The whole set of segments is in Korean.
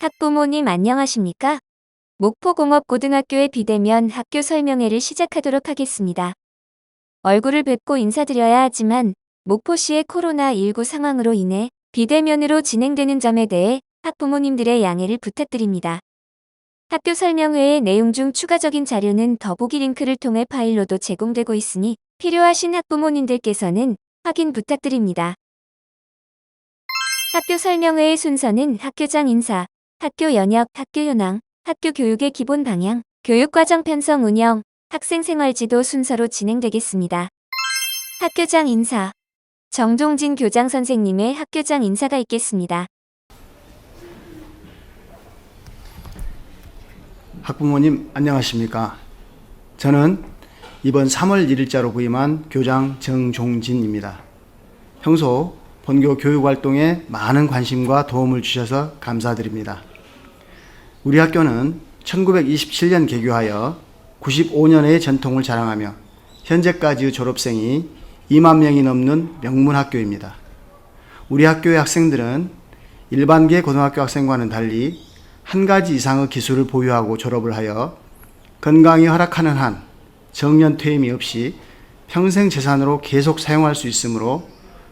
학부모님 안녕하십니까? 목포공업고등학교의 비대면 학교 설명회를 시작하도록 하겠습니다. 얼굴을 뵙고 인사드려야 하지만 목포시의 코로나19 상황으로 인해 비대면으로 진행되는 점에 대해 학부모님들의 양해를 부탁드립니다. 학교 설명회의 내용 중 추가적인 자료는 더보기 링크를 통해 파일로도 제공되고 있으니 필요하신 학부모님들께서는 확인 부탁드립니다. 학교 설명회의 순서는 학교장 인사, 학교 연역, 학교 현황, 학교 교육의 기본 방향, 교육과정 편성 운영, 학생 생활지도 순서로 진행되겠습니다. 학교장 인사. 정종진 교장 선생님의 학교장 인사가 있겠습니다. 학부모님 안녕하십니까? 저는 이번 3월 1일자로 부임한 교장 정종진입니다. 평소 본교 교육활동에 많은 관심과 도움을 주셔서 감사드립니다. 우리 학교는 1927년 개교하여 95년의 전통을 자랑하며 현재까지의 졸업생이 2만 명이 넘는 명문학교입니다. 우리 학교의 학생들은 일반계 고등학교 학생과는 달리 한 가지 이상의 기술을 보유하고 졸업을 하여 건강이 허락하는 한 정년 퇴임이 없이 평생 재산으로 계속 사용할 수 있으므로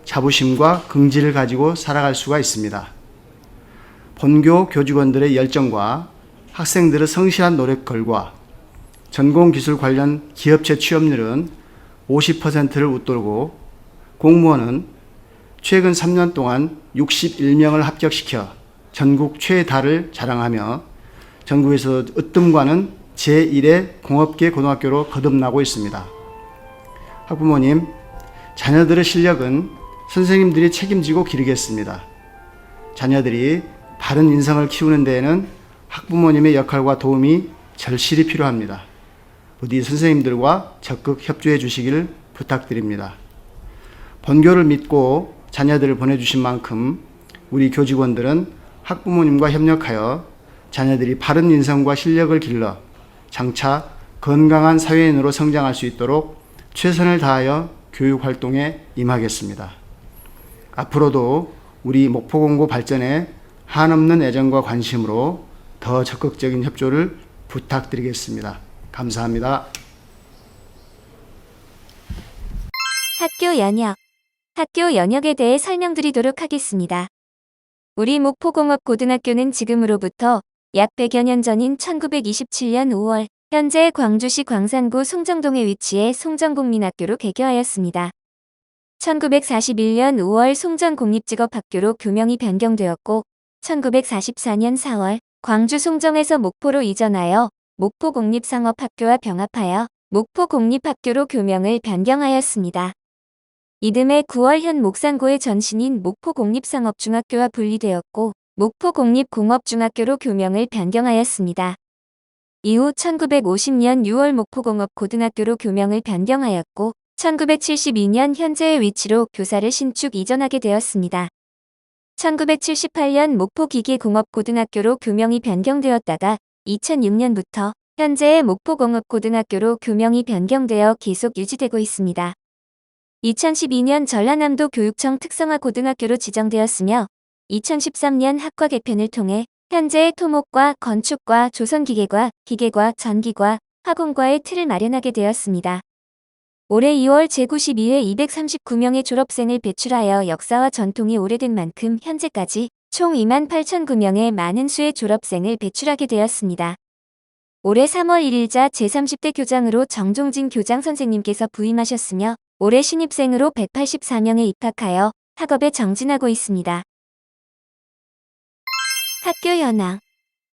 자부심과 긍지를 가지고 살아갈 수가 있습니다. 본교 교직원들의 열정과 학생들의 성실한 노력 결과 전공기술 관련 기업체 취업률은 50%를 웃돌고 공무원은 최근 3년 동안 61명을 합격시켜 전국 최다를 자랑하며 전국에서 으뜸과는 제1의 공업계 고등학교로 거듭나고 있습니다. 학부모님, 자녀들의 실력은 선생님들이 책임지고 기르겠습니다. 자녀들이 바른 인성을 키우는 데에는 학부모님의 역할과 도움이 절실히 필요합니다. 부디 선생님들과 적극 협조해 주시기를 부탁드립니다. 본교를 믿고 자녀들을 보내주신 만큼 우리 교직원들은 학부모님과 협력하여 자녀들이 바른 인성과 실력을 길러 장차 건강한 사회인으로 성장할 수 있도록 최선을 다하여 교육활동에 임하겠습니다. 앞으로도 우리 목포공고 발전에 한없는 애정과 관심으로 더 적극적인 협조를 부탁드리겠습니다. 감사합니다. 학교 연역. 학교 연역에 대해 설명드리도록 하겠습니다. 우리 목포공업고등학교는 지금으로부터 약 100여 년 전인 1927년 5월 현재 광주시 광산구 송정동에 위치해 송정국민학교로 개교하였습니다. 1941년 5월 송정공립직업학교로 교명이 변경되었고 1944년 4월 광주 송정에서 목포로 이전하여 목포공립상업학교와 병합하여 목포공립학교로 교명을 변경하였습니다. 이듬해 9월 현 목산고의 전신인 목포공립상업중학교와 분리되었고 목포공립공업중학교로 교명을 변경하였습니다. 이후 1950년 6월 목포공업고등학교로 교명을 변경하였고 1972년 현재의 위치로 교사를 신축 이전하게 되었습니다. 1978년 목포기계공업고등학교로 교명이 변경되었다가 2006년부터 현재의 목포공업고등학교로 교명이 변경되어 계속 유지되고 있습니다. 2012년 전라남도 교육청 특성화 고등학교로 지정되었으며 2013년 학과 개편을 통해 현재의 토목과 건축과 조선기계과, 기계과, 전기과, 화공과의 틀을 마련하게 되었습니다. 올해 2월 제92회 239명의 졸업생을 배출하여 역사와 전통이 오래된 만큼 현재까지 총 28,009명의 많은 수의 졸업생을 배출하게 되었습니다. 올해 3월 1일자 제30대 교장으로 정종진 교장 선생님께서 부임하셨으며 올해 신입생으로 184명에 입학하여 학업에 정진하고 있습니다. 학교 현황.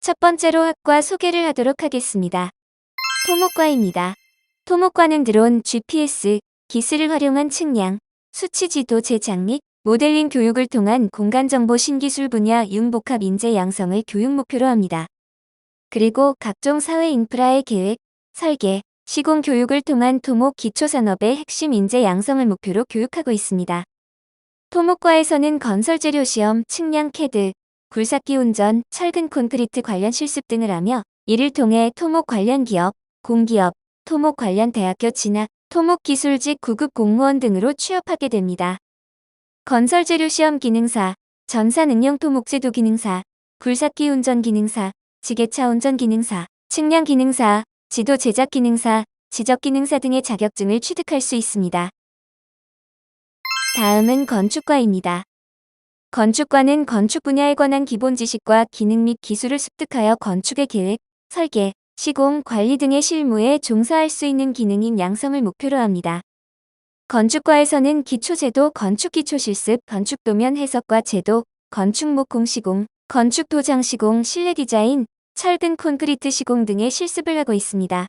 첫 번째로 학과 소개를 하도록 하겠습니다. 토목과입니다. 토목과는 드론, GPS, 기술을 활용한 측량, 수치 지도 제작 및 모델링 교육을 통한 공간정보 신기술 분야 융복합 인재 양성을 교육 목표로 합니다. 그리고 각종 사회 인프라의 계획, 설계, 시공 교육을 통한 토목 기초산업의 핵심 인재 양성을 목표로 교육하고 있습니다. 토목과에서는 건설재료 시험, 측량 캐드, 굴삭기 운전, 철근 콘크리트 관련 실습 등을 하며 이를 통해 토목 관련 기업, 공기업, 토목 관련 대학교 진학, 토목기술직 9급 공무원 등으로 취업하게 됩니다. 건설재료 시험 기능사, 전산응용 토목제도 기능사, 굴삭기 운전 기능사, 지게차 운전 기능사, 측량 기능사, 지도 제작 기능사, 지적 기능사 등의 자격증을 취득할 수 있습니다. 다음은 건축과입니다. 건축과는 건축 분야에 관한 기본 지식과 기능 및 기술을 습득하여 건축의 계획, 설계, 시공, 관리 등의 실무에 종사할 수 있는 기능인 양성을 목표로 합니다. 건축과에서는 기초제도, 건축기초실습, 건축도면 해석과 제도, 건축목공 시공, 건축도장 시공, 실내 디자인, 철근 콘크리트 시공 등의 실습을 하고 있습니다.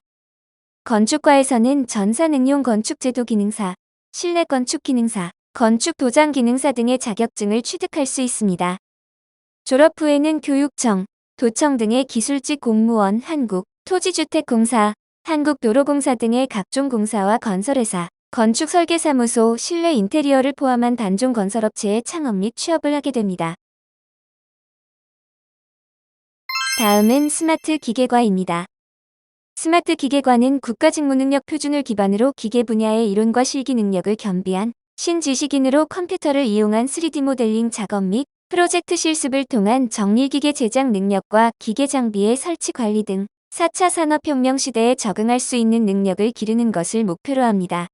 건축과에서는 전산응용 건축제도 기능사, 실내 건축 기능사, 건축 도장 기능사 등의 자격증을 취득할 수 있습니다. 졸업 후에는 교육청, 도청 등의 기술직 공무원, 한국토지주택공사, 한국도로공사 등의 각종 공사와 건설회사, 건축설계사무소, 실내 인테리어를 포함한 단종 건설업체의 창업 및 취업을 하게 됩니다. 다음은 스마트 기계과입니다. 스마트 기계과는 국가직무능력 표준을 기반으로 기계 분야의 이론과 실기 능력을 겸비한 신지식인으로 컴퓨터를 이용한 3D 모델링 작업 및 프로젝트 실습을 통한 정밀기계 제작 능력과 기계 장비의 설치 관리 등 4차 산업혁명 시대에 적응할 수 있는 능력을 기르는 것을 목표로 합니다.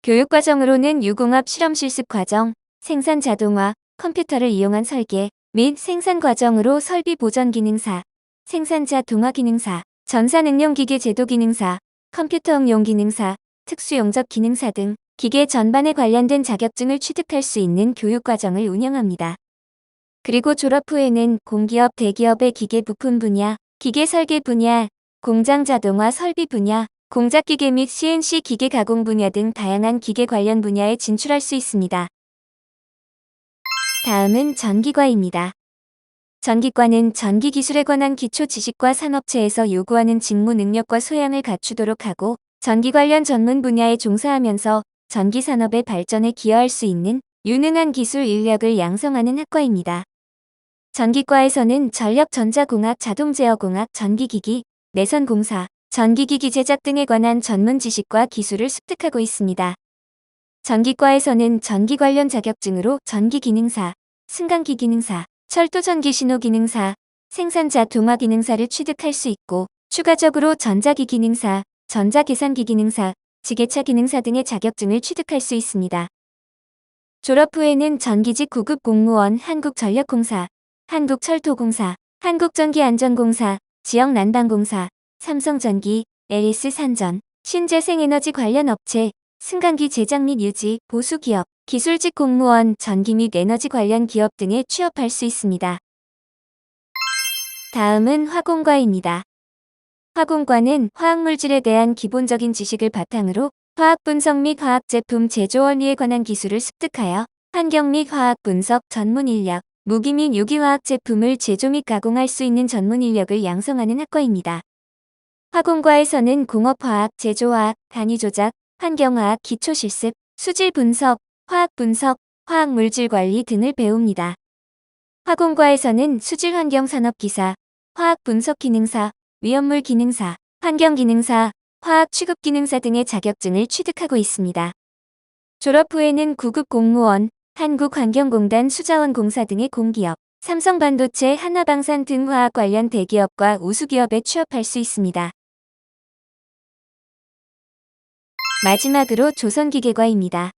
교육과정으로는 유공업 실험 실습 과정, 생산 자동화, 컴퓨터를 이용한 설계 및 생산 과정으로 설비 보전 기능사, 생산자 동화 기능사, 전산응용기계 제도 기능사, 컴퓨터 응용 기능사, 특수용접 기능사 등 기계 전반에 관련된 자격증을 취득할 수 있는 교육과정을 운영합니다. 그리고 졸업 후에는 공기업, 대기업의 기계 부품 분야, 기계 설계 분야, 공장 자동화 설비 분야, 공작기계 및 CNC 기계 가공 분야 등 다양한 기계 관련 분야에 진출할 수 있습니다. 다음은 전기과입니다. 전기과는 전기기술에 관한 기초 지식과 산업체에서 요구하는 직무 능력과 소양을 갖추도록 하고 전기 관련 전문 분야에 종사하면서 전기산업의 발전에 기여할 수 있는 유능한 기술 인력을 양성하는 학과입니다. 전기과에서는 전력 전자공학, 자동제어공학, 전기기기, 내선공사, 전기기기 제작 등에 관한 전문 지식과 기술을 습득하고 있습니다. 전기과에서는 전기 관련 자격증으로 전기기능사, 승강기 기능사, 철도전기신호 기능사, 생산자 동화 기능사를 취득할 수 있고 추가적으로 전자기 기능사, 전자계산기 기능사, 지게차 기능사 등의 자격증을 취득할 수 있습니다. 졸업 후에는 전기직 9급 공무원, 한국전력공사, 한국철도공사, 한국전기안전공사, 지역난방공사, 삼성전기, 에리스산전, 신재생에너지 관련 업체, 승강기 제작 및 유지, 보수기업, 기술직 공무원, 전기 및 에너지 관련 기업 등에 취업할 수 있습니다. 다음은 화공과입니다. 화공과는 화학물질에 대한 기본적인 지식을 바탕으로 화학 분석 및 화학 제품 제조 원리에 관한 기술을 습득하여 환경 및 화학 분석 전문 인력, 무기 및 유기화학 제품을 제조 및 가공할 수 있는 전문 인력을 양성하는 학과입니다. 화공과에서는 공업화학, 제조화학, 단위 조작, 환경화학, 기초실습, 수질 분석, 화학 분석, 화학물질 관리 등을 배웁니다. 화공과에서는 수질환경산업기사, 화학분석기능사, 위험물 기능사, 환경기능사, 화학취급기능사 등의 자격증을 취득하고 있습니다. 졸업 후에는 9급 공무원, 한국환경공단 수자원공사 등의 공기업, 삼성반도체, 한화방산 등 화학 관련 대기업과 우수기업에 취업할 수 있습니다. 마지막으로 조선기계과입니다.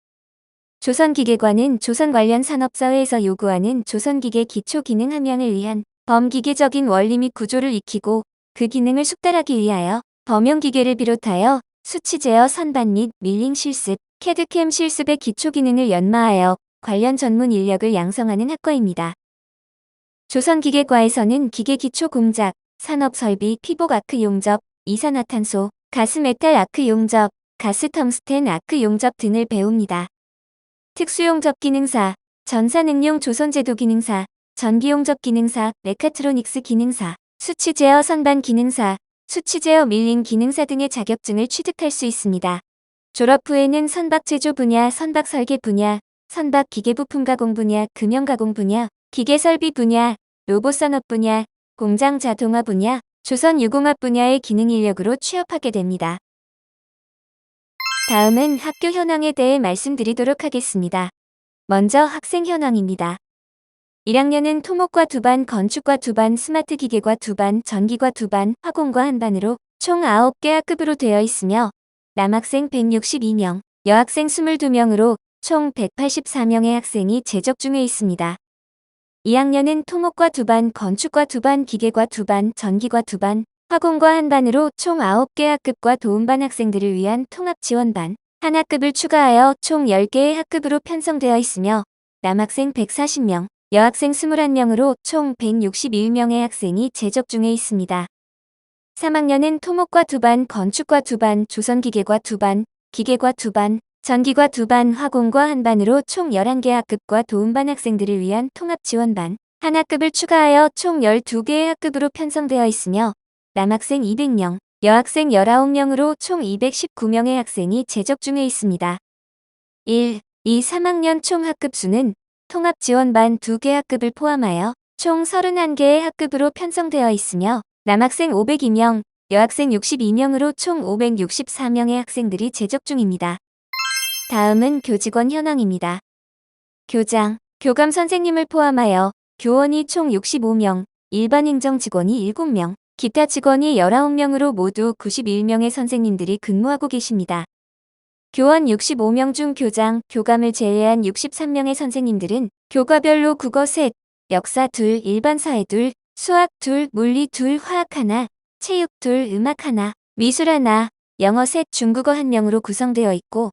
조선기계과는 조선 관련 산업사회에서 요구하는 조선기계 기초기능 함양을 위한 범기계적인 원리 및 구조를 익히고 그 기능을 숙달하기 위하여 범용기계를 비롯하여 수치 제어 선반 및 밀링 실습, 캐드캠 실습의 기초기능을 연마하여 관련 전문 인력을 양성하는 학과입니다. 조선기계과에서는 기계 기초 공작, 산업설비, 피복 아크 용접, 이산화탄소, 가스 메탈 아크 용접, 가스 텅스텐 아크 용접 등을 배웁니다. 특수용접 기능사, 전산응용 조선제도 기능사, 전기용접 기능사, 메카트로닉스 기능사, 수치 제어 선반 기능사, 수치 제어 밀링 기능사 등의 자격증을 취득할 수 있습니다. 졸업 후에는 선박 제조 분야, 선박 설계 분야, 선박 기계 부품 가공 분야, 금형 가공 분야, 기계 설비 분야, 로봇 산업 분야, 공장 자동화 분야, 조선 유공업 분야의 기능 인력으로 취업하게 됩니다. 다음은 학교 현황에 대해 말씀드리도록 하겠습니다. 먼저 학생 현황입니다. 1학년은 토목과 2반, 건축과 2반, 스마트 기계과 2반, 전기과 2반, 화공과 1반으로 총 9개 학급으로 되어 있으며 남학생 162명, 여학생 22명으로 총 184명의 학생이 재적 중에 있습니다. 2학년은 토목과 2반, 건축과 2반, 기계과 2반, 전기과 2반, 화공과 1반으로 총 9개 학급과 도움반 학생들을 위한 통합지원반, 한 학급을 추가하여 총 10개의 학급으로 편성되어 있으며 남학생 140명, 여학생 21명으로 총 161명의 학생이 재적 중에 있습니다. 3학년은 토목과 2반, 건축과 2반, 조선기계과 2반, 기계과 2반, 전기과 2반, 화공과 1반으로 총 11개 학급과 도움반 학생들을 위한 통합지원반, 한 학급을 추가하여 총 12개의 학급으로 편성되어 있으며 남학생 200명, 여학생 19명으로 총 219명의 학생이 재적 중에 있습니다. 1, 2, 3학년 총 학급 수는 통합지원반 2개 학급을 포함하여 총 31개의 학급으로 편성되어 있으며 남학생 502명, 여학생 62명으로 총 564명의 학생들이 재적 중입니다. 다음은 교직원 현황입니다. 교장, 교감 선생님을 포함하여 교원이 총 65명, 일반 행정직원이 7명, 기타 직원이 19명으로 모두 91명의 선생님들이 근무하고 계십니다. 교원 65명 중 교장, 교감을 제외한 63명의 선생님들은 교과별로 국어 셋, 역사 둘, 일반 사회 둘, 수학 둘, 물리 둘, 화학 하나, 체육 둘, 음악 하나, 미술 하나, 영어 셋, 중국어 1명으로 구성되어 있고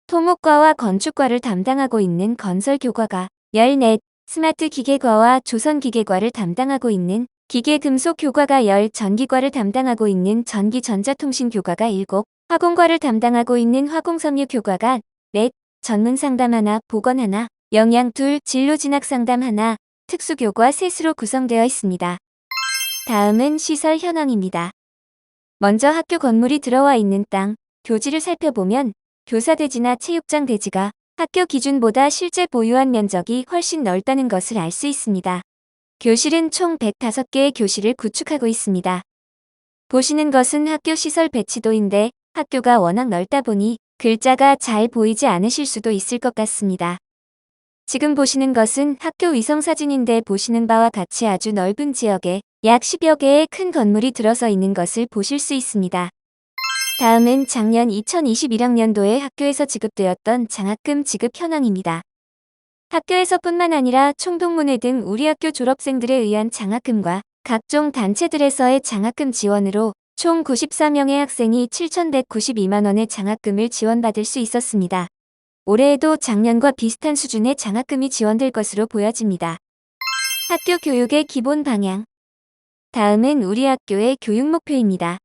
토목과와 건축과를 담당하고 있는 건설교과가 14, 스마트 기계과와 조선기계과를 담당하고 있는 기계금속교과가 10, 전기과를 담당하고 있는 전기전자통신교과가 7, 화공과를 담당하고 있는 화공섬유교과가 4, 전문상담 하나, 보건 하나, 영양 둘, 진로진학상담 하나, 특수교과 셋으로 구성되어 있습니다. 다음은 시설 현황입니다. 먼저 학교 건물이 들어와 있는 땅, 교지를 살펴보면 교사대지나 체육장 대지가 학교 기준보다 실제 보유한 면적이 훨씬 넓다는 것을 알 수 있습니다. 교실은 총 105개의 교실을 구축하고 있습니다. 보시는 것은 학교 시설 배치도인데 학교가 워낙 넓다 보니 글자가 잘 보이지 않으실 수도 있을 것 같습니다. 지금 보시는 것은 학교 위성사진인데 보시는 바와 같이 아주 넓은 지역에 약 10여 개의 큰 건물이 들어서 있는 것을 보실 수 있습니다. 다음은 작년 2021학년도에 학교에서 지급되었던 장학금 지급 현황입니다. 학교에서뿐만 아니라 총동문회 등 우리 학교 졸업생들에 의한 장학금과 각종 단체들에서의 장학금 지원으로 총 94명의 학생이 7,192만 원의 장학금을 지원받을 수 있었습니다. 올해에도 작년과 비슷한 수준의 장학금이 지원될 것으로 보여집니다. 학교 교육의 기본 방향. 다음은 우리 학교의 교육 목표입니다.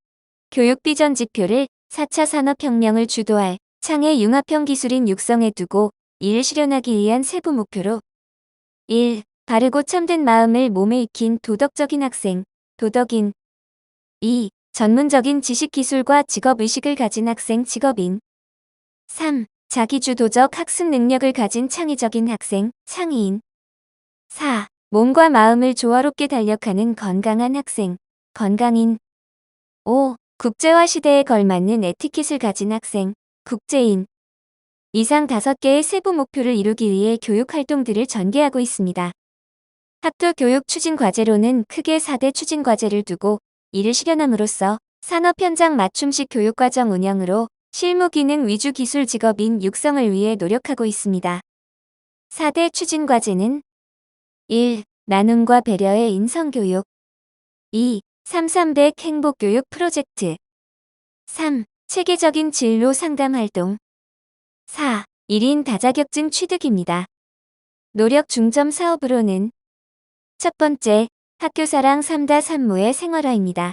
교육 비전 지표를 4차 산업혁명을 주도할 창의 융합형 기술인 육성에 두고 이를 실현하기 위한 세부 목표로 1. 바르고 참된 마음을 몸에 익힌 도덕적인 학생, 도덕인 2. 전문적인 지식 기술과 직업의식을 가진 학생, 직업인 3. 자기주도적 학습 능력을 가진 창의적인 학생, 창의인 4. 몸과 마음을 조화롭게 달력하는 건강한 학생, 건강인 5. 국제화 시대에 걸맞는 에티켓을 가진 학생, 국제인 이상 5개의 세부 목표를 이루기 위해 교육 활동들을 전개하고 있습니다. 학교 교육 추진 과제로는 크게 4대 추진 과제를 두고 이를 실현함으로써 산업 현장 맞춤식 교육과정 운영으로 실무 기능 위주 기술 직업인 육성을 위해 노력하고 있습니다. 4대 추진 과제는 1. 나눔과 배려의 인성교육 2. 3.300 행복교육 프로젝트 3. 체계적인 진로 상담 활동 4. 1인 다자격증 취득입니다. 노력 중점 사업으로는 첫 번째, 학교사랑 3다 산무의 생활화입니다.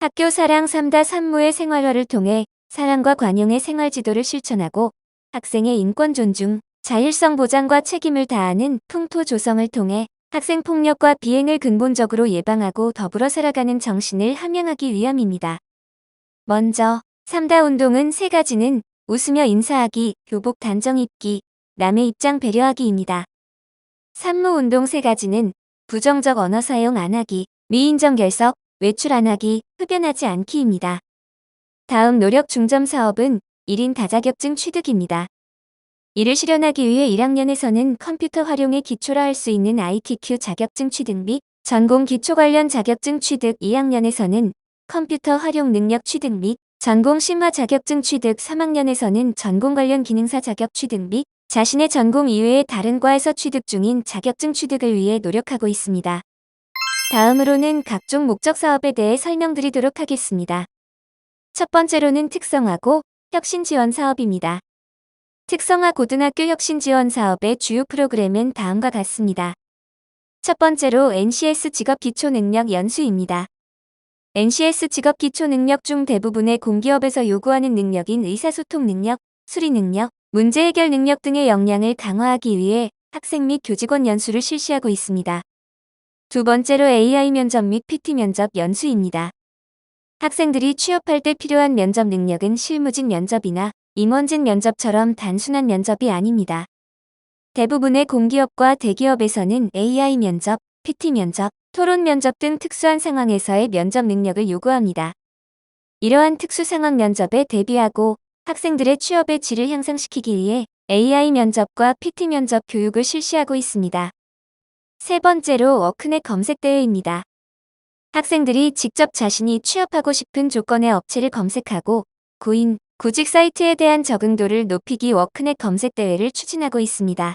학교사랑 3다 산무의 생활화를 통해 사랑과 관용의 생활지도를 실천하고 학생의 인권 존중, 자율성 보장과 책임을 다하는 풍토 조성을 통해 학생 폭력과 비행을 근본적으로 예방하고 더불어 살아가는 정신을 함양하기 위함입니다. 먼저 3다 운동은 3가지는 웃으며 인사하기, 교복 단정 입기, 남의 입장 배려하기입니다. 산무운동 3가지는 부정적 언어 사용 안 하기, 미인정 결석, 외출 안 하기, 흡연하지 않기입니다. 다음 노력 중점 사업은 1인 다자격증 취득입니다. 이를 실현하기 위해 1학년에서는 컴퓨터 활용에 기초라 할 수 있는 ITQ 자격증 취득 및 전공 기초 관련 자격증 취득, 2학년에서는 컴퓨터 활용 능력 취득 및 전공 심화 자격증 취득, 3학년에서는 전공 관련 기능사 자격 취득 및 자신의 전공 이외의 다른 과에서 취득 중인 자격증 취득을 위해 노력하고 있습니다. 다음으로는 각종 목적 사업에 대해 설명드리도록 하겠습니다. 첫 번째로는 특성화고 혁신 지원 사업입니다. 특성화 고등학교 혁신 지원 사업의 주요 프로그램은 다음과 같습니다. 첫 번째로 NCS 직업 기초 능력 연수입니다. NCS 직업 기초 능력 중 대부분의 공기업에서 요구하는 능력인 의사소통 능력, 수리 능력, 문제 해결 능력 등의 역량을 강화하기 위해 학생 및 교직원 연수를 실시하고 있습니다. 두 번째로 AI 면접 및 PT 면접 연수입니다. 학생들이 취업할 때 필요한 면접 능력은 실무직 면접이나 임원직 면접처럼 단순한 면접이 아닙니다. 대부분의 공기업과 대기업에서는 AI 면접, PT 면접, 토론 면접 등 특수한 상황에서의 면접 능력을 요구합니다. 이러한 특수 상황 면접에 대비하고 학생들의 취업의 질을 향상시키기 위해 AI 면접과 PT 면접 교육을 실시하고 있습니다. 세 번째로 워크넷 검색 대회입니다. 학생들이 직접 자신이 취업하고 싶은 조건의 업체를 검색하고 구인, 구직 사이트에 대한 적응도를 높이기 워크넷 검색 대회를 추진하고 있습니다.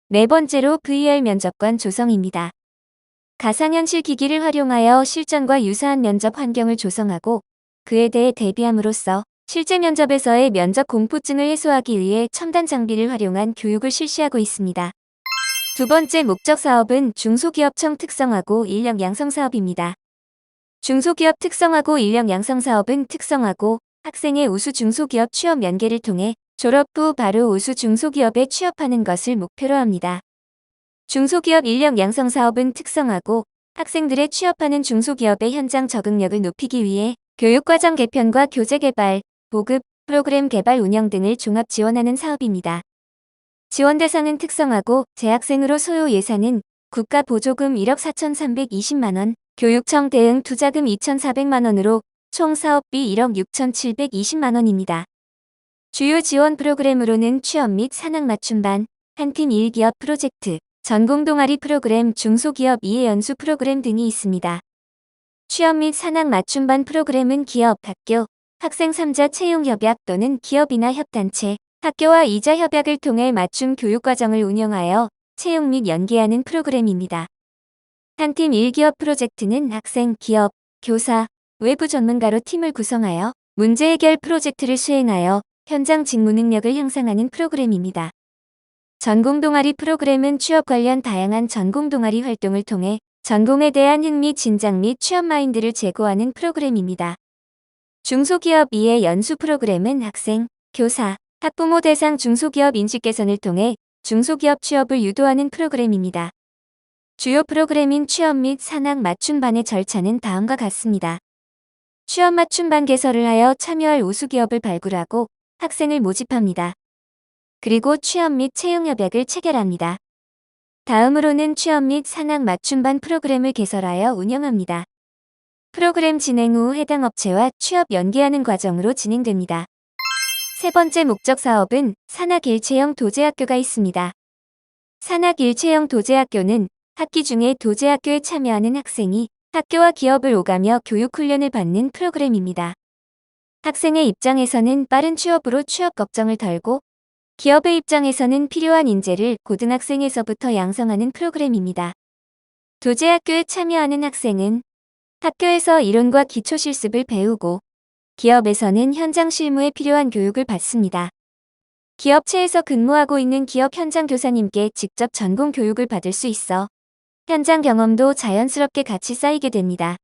네 번째로 VR 면접관 조성입니다. 가상현실 기기를 활용하여 실전과 유사한 면접 환경을 조성하고 그에 대해 대비함으로써 실제 면접에서의 면접 공포증을 해소하기 위해 첨단 장비를 활용한 교육을 실시하고 있습니다. 두 번째 목적 사업은 중소기업청 특성화고 인력 양성 사업입니다. 중소기업 특성화고 인력 양성 사업은 특성화고 학생의 우수 중소기업 취업 연계를 통해 졸업 후 바로 우수 중소기업에 취업하는 것을 목표로 합니다. 중소기업 인력 양성 사업은 특성화고 학생들의 취업하는 중소기업의 현장 적응력을 높이기 위해 교육과정 개편과 교재 개발, 보급, 프로그램 개발 운영 등을 종합 지원하는 사업입니다. 지원 대상은 특성화고 재학생으로 소요 예산은 국가 보조금 1억 4,320만 원, 교육청 대응 투자금 2,400만 원으로 총 사업비 1억 6,720만 원입니다. 주요 지원 프로그램으로는 취업 및 산학 맞춤반, 한팀 1기업 프로젝트, 전공 동아리 프로그램, 중소기업 이해 연수 프로그램 등이 있습니다. 취업 및 산학 맞춤반 프로그램은 기업, 학교, 학생 3자 채용 협약 또는 기업이나 협단체, 학교와 이자 협약을 통해 맞춤 교육과정을 운영하여 채용 및 연계하는 프로그램입니다. 한팀 1기업 프로젝트는 학생, 기업, 교사, 외부 전문가로 팀을 구성하여 문제 해결 프로젝트를 수행하여 현장 직무 능력을 향상하는 프로그램입니다. 전공 동아리 프로그램은 취업 관련 다양한 전공 동아리 활동을 통해 전공에 대한 흥미, 진작 및 취업 마인드를 제고하는 프로그램입니다. 중소기업 이해 연수 프로그램은 학생, 교사, 학부모 대상 중소기업 인식 개선을 통해 중소기업 취업을 유도하는 프로그램입니다. 주요 프로그램인 취업 및 산학 맞춤반의 절차는 다음과 같습니다. 취업 맞춤반 개설을 하여 참여할 우수 기업을 발굴하고 학생을 모집합니다. 그리고 취업 및 채용 협약을 체결합니다. 다음으로는 취업 및 산학 맞춤반 프로그램을 개설하여 운영합니다. 프로그램 진행 후 해당 업체와 취업 연계하는 과정으로 진행됩니다. 세 번째 목적 사업은 산학일체형 도제학교가 있습니다. 산학일체형 도제학교는 학기 중에 도제학교에 참여하는 학생이 학교와 기업을 오가며 교육훈련을 받는 프로그램입니다. 학생의 입장에서는 빠른 취업으로 취업 걱정을 덜고 기업의 입장에서는 필요한 인재를 고등학생에서부터 양성하는 프로그램입니다. 도제학교에 참여하는 학생은 학교에서 이론과 기초 실습을 배우고 기업에서는 현장 실무에 필요한 교육을 받습니다. 기업체에서 근무하고 있는 기업 현장 교사님께 직접 전공 교육을 받을 수 있어 현장 경험도 자연스럽게 같이 쌓이게 됩니다.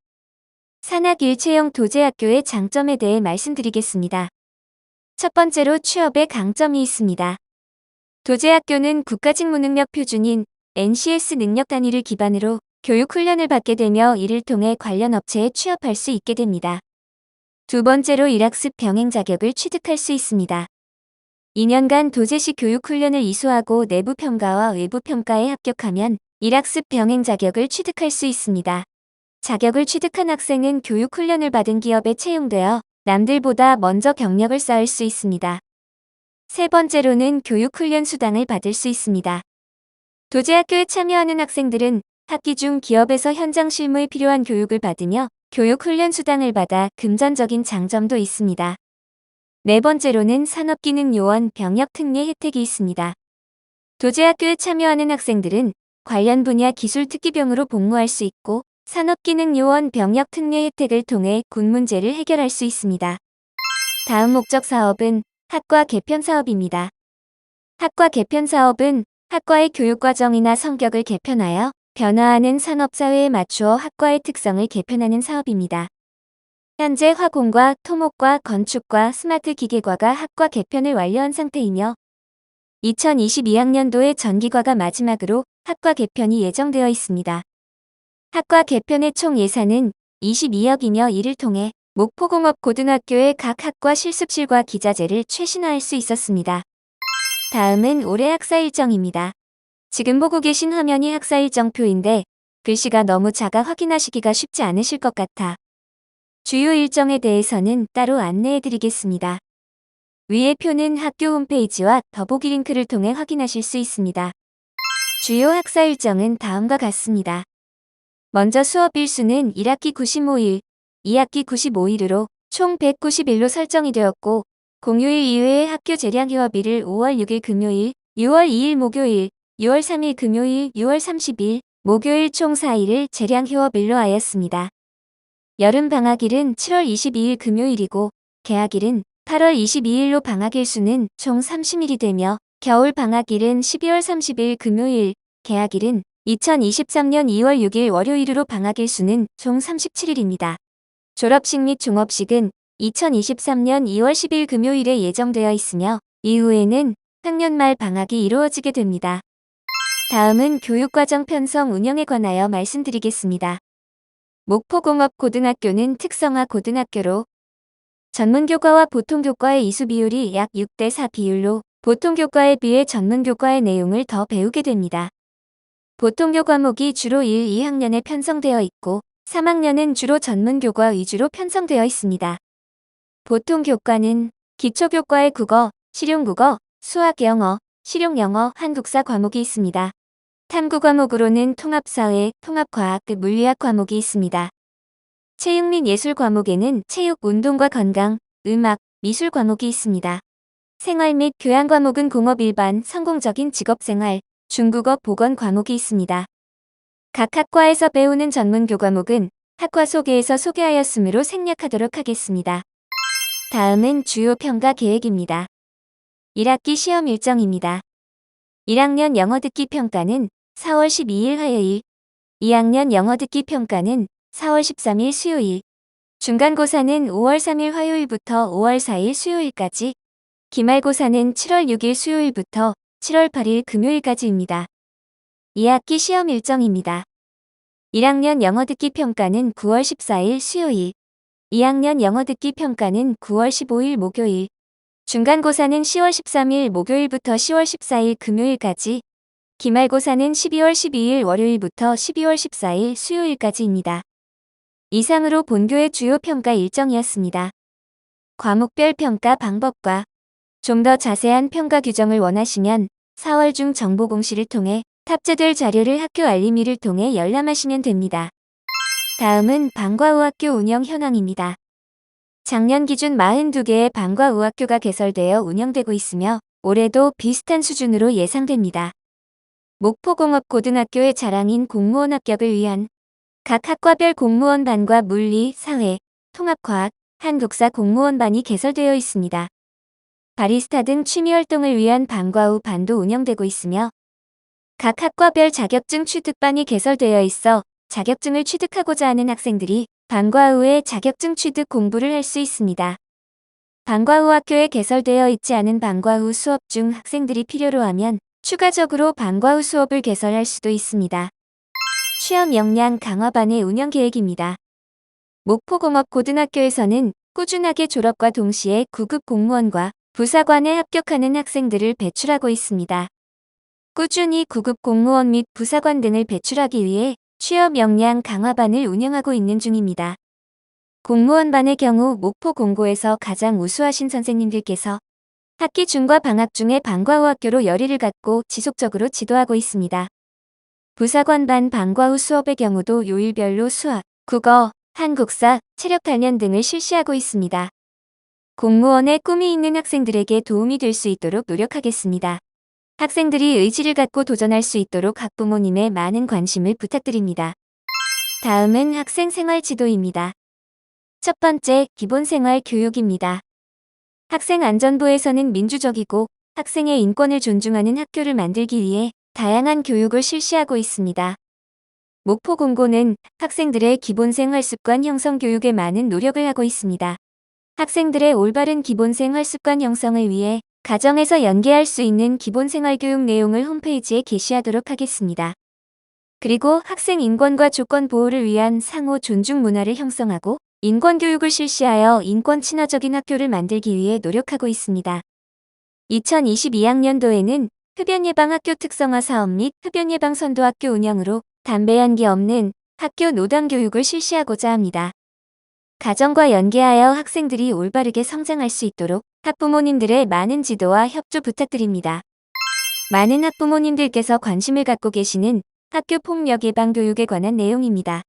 산학일체형 도제학교의 장점에 대해 말씀드리겠습니다. 첫 번째로 취업의 강점이 있습니다. 도제학교는 국가직무능력 표준인 NCS 능력 단위를 기반으로 교육 훈련을 받게 되며 이를 통해 관련 업체에 취업할 수 있게 됩니다. 두 번째로 일학습 병행 자격을 취득할 수 있습니다. 2년간 도제시 교육 훈련을 이수하고 내부 평가와 외부 평가에 합격하면 일학습 병행 자격을 취득할 수 있습니다. 자격을 취득한 학생은 교육 훈련을 받은 기업에 채용되어 남들보다 먼저 경력을 쌓을 수 있습니다. 세 번째로는 교육훈련 수당을 받을 수 있습니다. 도제학교에 참여하는 학생들은 학기 중 기업에서 현장 실무에 필요한 교육을 받으며 교육훈련 수당을 받아 금전적인 장점도 있습니다. 네 번째로는 산업기능요원 병역 특례 혜택이 있습니다. 도제학교에 참여하는 학생들은 관련 분야 기술특기병으로 복무할 수 있고 산업기능요원 병역 특례 혜택을 통해 군 문제를 해결할 수 있습니다. 다음 목적 사업은 학과 개편 사업입니다. 학과 개편 사업은 학과의 교육과정이나 성격을 개편하여 변화하는 산업사회에 맞추어 학과의 특성을 개편하는 사업입니다. 현재 화공과 토목과 건축과 스마트 기계과가 학과 개편을 완료한 상태이며 2022학년도에 전기과가 마지막으로 학과 개편이 예정되어 있습니다. 학과 개편의 총 예산은 22억이며 이를 통해 목포공업고등학교의 각 학과 실습실과 기자재를 최신화할 수 있었습니다. 다음은 올해 학사 일정입니다. 지금 보고 계신 화면이 학사 일정표인데 글씨가 너무 작아 확인하시기가 쉽지 않으실 것 같아 주요 일정에 대해서는 따로 안내해 드리겠습니다. 위의 표는 학교 홈페이지와 더보기 링크를 통해 확인하실 수 있습니다. 주요 학사 일정은 다음과 같습니다. 먼저 수업 일수는 1학기 95일, 2학기 95일으로 총 190일로 설정이 되었고 공휴일 이외의 학교 재량 휴업일을 5월 6일 금요일, 6월 2일 목요일, 6월 3일 금요일, 6월 30일 목요일 총 4일을 재량 휴업일로 하였습니다. 여름 방학일은 7월 22일 금요일이고 개학일은 8월 22일로 방학일수는 총 30일이 되며 겨울 방학일은 12월 30일 금요일, 개학일은 2023년 2월 6일 월요일으로 방학일수는 총 37일입니다. 졸업식 및 종업식은 2023년 2월 10일 금요일에 예정되어 있으며 이후에는 학년 말 방학이 이루어지게 됩니다. 다음은 교육과정 편성 운영에 관하여 말씀드리겠습니다. 목포공업고등학교는 특성화 고등학교로 전문교과와 보통교과의 이수 비율이 약 6대4 비율로 보통교과에 비해 전문교과의 내용을 더 배우게 됩니다. 보통교 과목이 주로 1, 2학년에 편성되어 있고 3학년은 주로 전문교과 위주로 편성되어 있습니다. 보통교과는 기초교과의 국어, 실용국어, 수학영어, 실용영어, 한국사 과목이 있습니다. 탐구 과목으로는 통합사회, 통합과학, 물리학 과목이 있습니다. 체육 및 예술 과목에는 체육, 운동과 건강, 음악, 미술 과목이 있습니다. 생활 및 교양 과목은 공업 일반, 성공적인 직업생활, 중국어, 보건 과목이 있습니다. 각 학과에서 배우는 전문교 과목은 학과 소개에서 소개하였으므로 생략하도록 하겠습니다. 다음은 주요 평가 계획입니다. 1학기 시험 일정입니다. 1학년 영어 듣기 평가는 4월 12일 화요일, 2학년 영어 듣기 평가는 4월 13일 수요일, 중간고사는 5월 3일 화요일부터 5월 4일 수요일까지, 기말고사는 7월 6일 수요일부터 7월 8일 금요일까지입니다. 2학기 시험 일정입니다. 1학년 영어 듣기 평가는 9월 14일 수요일, 2학년 영어 듣기 평가는 9월 15일 목요일, 중간고사는 10월 13일 목요일부터 10월 14일 금요일까지, 기말고사는 12월 12일 월요일부터 12월 14일 수요일까지입니다. 이상으로 본교의 주요 평가 일정이었습니다. 과목별 평가 방법과 좀 더 자세한 평가 규정을 원하시면 4월 중 정보 공시를 통해 탑재될 자료를 학교 알림이를 통해 열람하시면 됩니다. 다음은 방과후학교 운영 현황입니다. 작년 기준 42개의 방과후학교가 개설되어 운영되고 있으며 올해도 비슷한 수준으로 예상됩니다. 목포공업고등학교의 자랑인 공무원 합격을 위한 각 학과별 공무원반과 물리, 사회, 통합과학, 한국사 공무원반이 개설되어 있습니다. 바리스타 등 취미활동을 위한 방과후 반도 운영되고 있으며 각 학과별 자격증 취득반이 개설되어 있어 자격증을 취득하고자 하는 학생들이 방과후에 자격증 취득 공부를 할 수 있습니다. 방과후 학교에 개설되어 있지 않은 방과후 수업 중 학생들이 필요로 하면 추가적으로 방과후 수업을 개설할 수도 있습니다. 취업 역량 강화반의 운영 계획입니다. 목포공업고등학교에서는 꾸준하게 졸업과 동시에 9급 공무원과 부사관에 합격하는 학생들을 배출하고 있습니다. 꾸준히 9급 공무원 및 부사관 등을 배출하기 위해 취업 역량 강화반을 운영하고 있는 중입니다. 공무원반의 경우 목포 공고에서 가장 우수하신 선생님들께서 학기 중과 방학 중에 방과 후 학교로 열의를 갖고 지속적으로 지도하고 있습니다. 부사관반 방과 후 수업의 경우도 요일별로 수학, 국어, 한국사, 체력 단련 등을 실시하고 있습니다. 공무원의 꿈이 있는 학생들에게 도움이 될 수 있도록 노력하겠습니다. 학생들이 의지를 갖고 도전할 수 있도록 학부모님의 많은 관심을 부탁드립니다. 다음은 학생 생활 지도입니다. 첫 번째, 기본생활 교육입니다. 학생안전부에서는 민주적이고 학생의 인권을 존중하는 학교를 만들기 위해 다양한 교육을 실시하고 있습니다. 목포공고는 학생들의 기본생활 습관 형성 교육에 많은 노력을 하고 있습니다. 학생들의 올바른 기본생활 습관 형성을 위해 가정에서 연계할 수 있는 기본생활교육 내용을 홈페이지에 게시하도록 하겠습니다. 그리고 학생 인권과 조건 보호를 위한 상호 존중 문화를 형성하고 인권교육을 실시하여 인권 친화적인 학교를 만들기 위해 노력하고 있습니다. 2022학년도에는 흡연예방 학교 특성화 사업 및 흡연예방 선도 학교 운영으로 담배 연기 없는 학교 노담 교육을 실시하고자 합니다. 가정과 연계하여 학생들이 올바르게 성장할 수 있도록 학부모님들의 많은 지도와 협조 부탁드립니다. 많은 학부모님들께서 관심을 갖고 계시는 학교 폭력 예방 교육에 관한 내용입니다.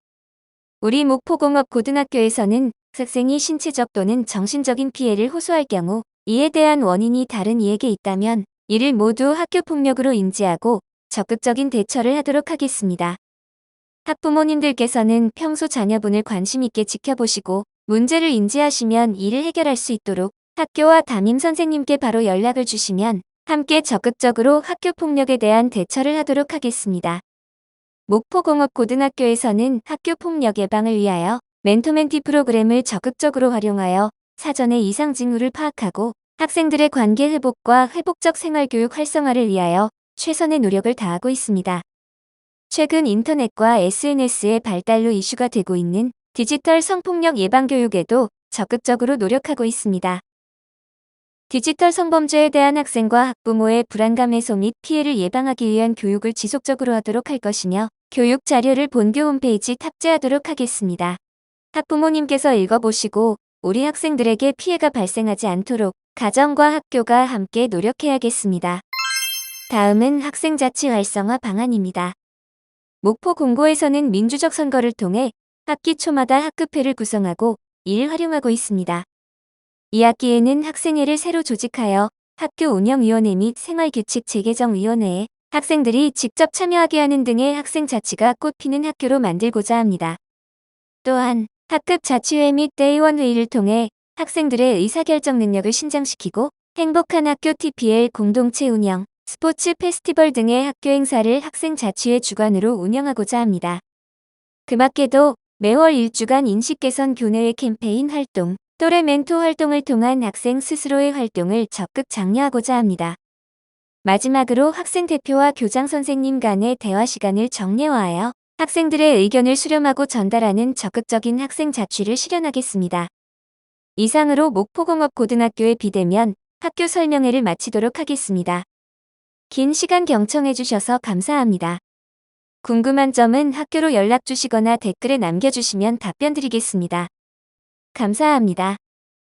우리 목포공업고등학교에서는 학생이 신체적 또는 정신적인 피해를 호소할 경우 이에 대한 원인이 다른 이에게 있다면 이를 모두 학교 폭력으로 인지하고 적극적인 대처를 하도록 하겠습니다. 학부모님들께서는 평소 자녀분을 관심 있게 지켜보시고 문제를 인지하시면 이를 해결할 수 있도록 학교와 담임 선생님께 바로 연락을 주시면 함께 적극적으로 학교 폭력에 대한 대처를 하도록 하겠습니다. 목포공업고등학교에서는 학교 폭력 예방을 위하여 멘토멘티 프로그램을 적극적으로 활용하여 사전에 이상 징후를 파악하고 학생들의 관계 회복과 회복적 생활교육 활성화를 위하여 최선의 노력을 다하고 있습니다. 최근 인터넷과 SNS의 발달로 이슈가 되고 있는 디지털 성폭력 예방 교육에도 적극적으로 노력하고 있습니다. 디지털 성범죄에 대한 학생과 학부모의 불안감 해소 및 피해를 예방하기 위한 교육을 지속적으로 하도록 할 것이며 교육 자료를 본교 홈페이지 탑재하도록 하겠습니다. 학부모님께서 읽어보시고 우리 학생들에게 피해가 발생하지 않도록 가정과 학교가 함께 노력해야겠습니다. 다음은 학생자치 활성화 방안입니다. 목포공고에서는 민주적 선거를 통해 학기 초마다 학급회를 구성하고 이를 활용하고 있습니다. 이 학기에는 학생회를 새로 조직하여 학교 운영위원회 및 생활규칙 재개정위원회에 학생들이 직접 참여하게 하는 등의 학생 자치가 꽃피는 학교로 만들고자 합니다. 또한 학급 자치회 및 대의원 회의를 통해 학생들의 의사결정 능력을 신장시키고 행복한 학교 TPL 공동체 운영, 스포츠 페스티벌 등의 학교 행사를 학생 자치회 주관으로 운영하고자 합니다. 그 밖에도 매월 1주간 인식 개선 교내외 캠페인 활동, 또래 멘토 활동을 통한 학생 스스로의 활동을 적극 장려하고자 합니다. 마지막으로 학생 대표와 교장 선생님 간의 대화 시간을 정례화하여 학생들의 의견을 수렴하고 전달하는 적극적인 학생 자치를 실현하겠습니다. 이상으로 목포공업고등학교의 비대면 학교 설명회를 마치도록 하겠습니다. 긴 시간 경청해 주셔서 감사합니다. 궁금한 점은 학교로 연락 주시거나 댓글에 남겨주시면 답변 드리겠습니다. 감사합니다.